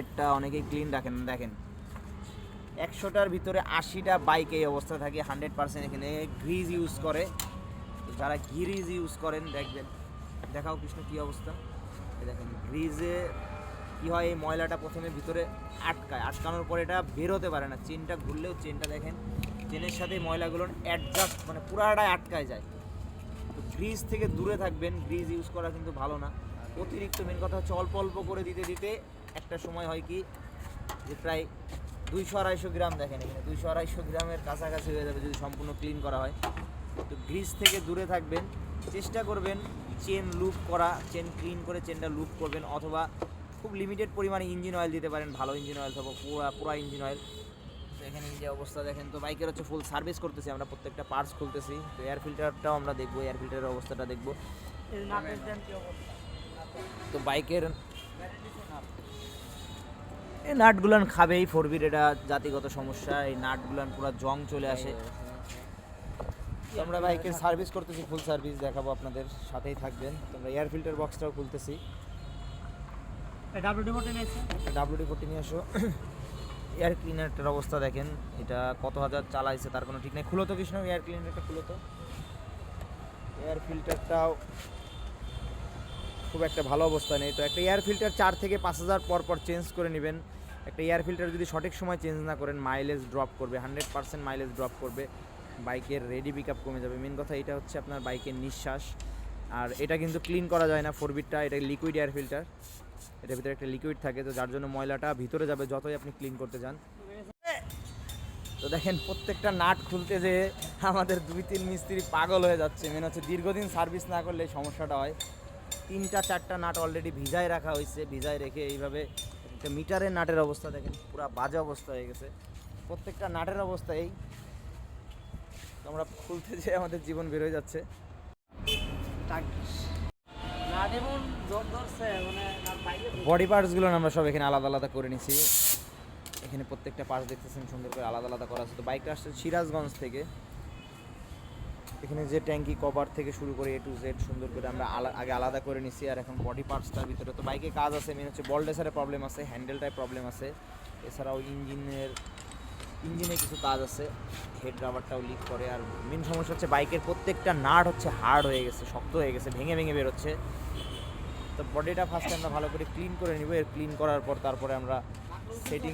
সাইডটা অনেকেই ক্লিন রাখেন। দেখেন 100টার ভিতরে 80টা বাইক এই অবস্থা থাকে, 100% এখানে গ্রিজ ইউজ করে। তো যারা গ্রিজ ইউজ করেন দেখবেন, দেখাও কৃষ্ণ কী অবস্থা। দেখেন গ্রিজে কী হয়, এই ময়লাটা প্রথমে ভিতরে আটকানোর পরে এটা বেরোতে পারে না। চেনটা ঘুরলেও চেনটা দেখেন, চেনের সাথে ময়লাগুলো অ্যাডজাস্ট মানে পুরাটাই আটকায় যায়। তো গ্রিজ থেকে দূরে থাকবেন, গ্রিজ ইউজ করা কিন্তু ভালো না। অতিরিক্ত মেন কথা হচ্ছে অল্প অল্প করে দিতে দিতে একটা সময় হয় কি যে প্রায় 200-250 গ্রাম, দেখেন এখানে 200-250 গ্রামের কাছাকাছি হয়ে যাবে যদি সম্পূর্ণ ক্লিন করা হয়। তো গ্রিজ থেকে দূরে থাকবেন, চেষ্টা করবেন চেন লুপ করা, চেন ক্লিন করে চেনটা লুপ করবেন, অথবা খুব লিমিটেড পরিমাণে ইঞ্জিন অয়েল দিতে পারেন, ভালো ইঞ্জিন অয়েল অথবা পুরা ইঞ্জিন অয়েল। তো এখানে যে অবস্থা দেখেন, তো বাইকের হচ্ছে ফুল সার্ভিস করতেছি আমরা, প্রত্যেকটা পার্টস খুলতেছি। তো এয়ার ফিল্টারটাও আমরা দেখবো, এয়ার ফিল্টারের অবস্থাটা দেখবো। তো বাইকের এই নাটগুলান খাবেই, ফোরবির এটা জাতিগত সমস্যা, এই নাটগুলান পুরো জং চলে আসে। তো আমরা বাইকের সার্ভিস করতেছি, ফুল সার্ভিস দেখাবো আপনাদের, সাথেই থাকবেন। তো আমরা এয়ার ফিল্টার বক্সটাও খুলতেছি। WD-40 নিয়ে আসো। এয়ার ক্লিনারটার অবস্থা দেখেন, এটা কত হাজার চালাইছে তার কোনো ঠিক নেই। খুলো তো কৃষ্ণ, এয়ার ক্লিনারটা খুলো তো। এয়ার ফিল্টারটাও খুব একটা ভালো অবস্থা নেই। তো একটা এয়ার ফিল্টার 4 থেকে 5,000 পর পর চেঞ্জ করে নেবেন। একটা এয়ার ফিল্টার যদি সঠিক সময় চেঞ্জ না করেন, মাইলেজ ড্রপ করবে, 100% মাইলেজ ড্রপ করবে, বাইকের রেডি পিক আপ কমে যাবে। মেন কথা এটা হচ্ছে আপনার বাইকের নিঃশ্বাস। আর এটা কিন্তু ক্লিন করা যায় না, ফোরবিটটা এটা লিকুইড এয়ার ফিল্টার, এটার ভিতরে একটা লিকুইড থাকে, তো যার জন্য ময়লাটা ভিতরে যাবে যতই আপনি ক্লিন করতে যান। তো দেখেন প্রত্যেকটা নাট খুলতে যে আমাদের 2-3 মিস্ত্রি পাগল হয়ে যাচ্ছে। মেন হচ্ছে দীর্ঘদিন সার্ভিস না করলে সমস্যাটা হয়। 3-4টা নাট অলরেডি ভিজায় রাখা হয়েছে, ভিজায় রেখে এইভাবে একটা মিটারের নাটের অবস্থা দেখেন পুরো বাজে অবস্থা হয়ে গেছে। প্রত্যেকটা নাটের অবস্থা এই, আমরা খুলতে যেয়ে আমাদের জীবন বের হয়ে যাচ্ছে। বডি পার্টসগুলো আমরা সব এখানে আলাদা আলাদা করে নিছি। এখানে প্রত্যেকটা পার্টস দেখতেছেন সুন্দর করে আলাদা আলাদা করা আছে। তো বাইকটা আসছে সিরাজগঞ্জ থেকে। এখানে যে ট্যাঙ্কি কভার থেকে শুরু করে A to Z সুন্দর করে আমরা আগে আলাদা করে নিছি। আর এখন বডি পার্টসটার ভিতরে তো বাইকে কাজ আছে, মেন হচ্ছে বল ডেসারে প্রবলেম আছে, হ্যান্ডেলটায় প্রবলেম আছে, এছাড়াও ইঞ্জিনে কিছু কাজ আছে, হেড রাবারটাও লিক করে। আর মেন সমস্যা হচ্ছে বাইকের প্রত্যেকটা নাট হচ্ছে হার্ড হয়ে গেছে, শক্ত হয়ে গেছে, ভেঙে ভেঙে বেরোচ্ছে। তো বডিটা ফার্স্টে আমরা ভালো করে ক্লিন করে নিব। এর ক্লিন করার পর তারপরে আমরা সেটিং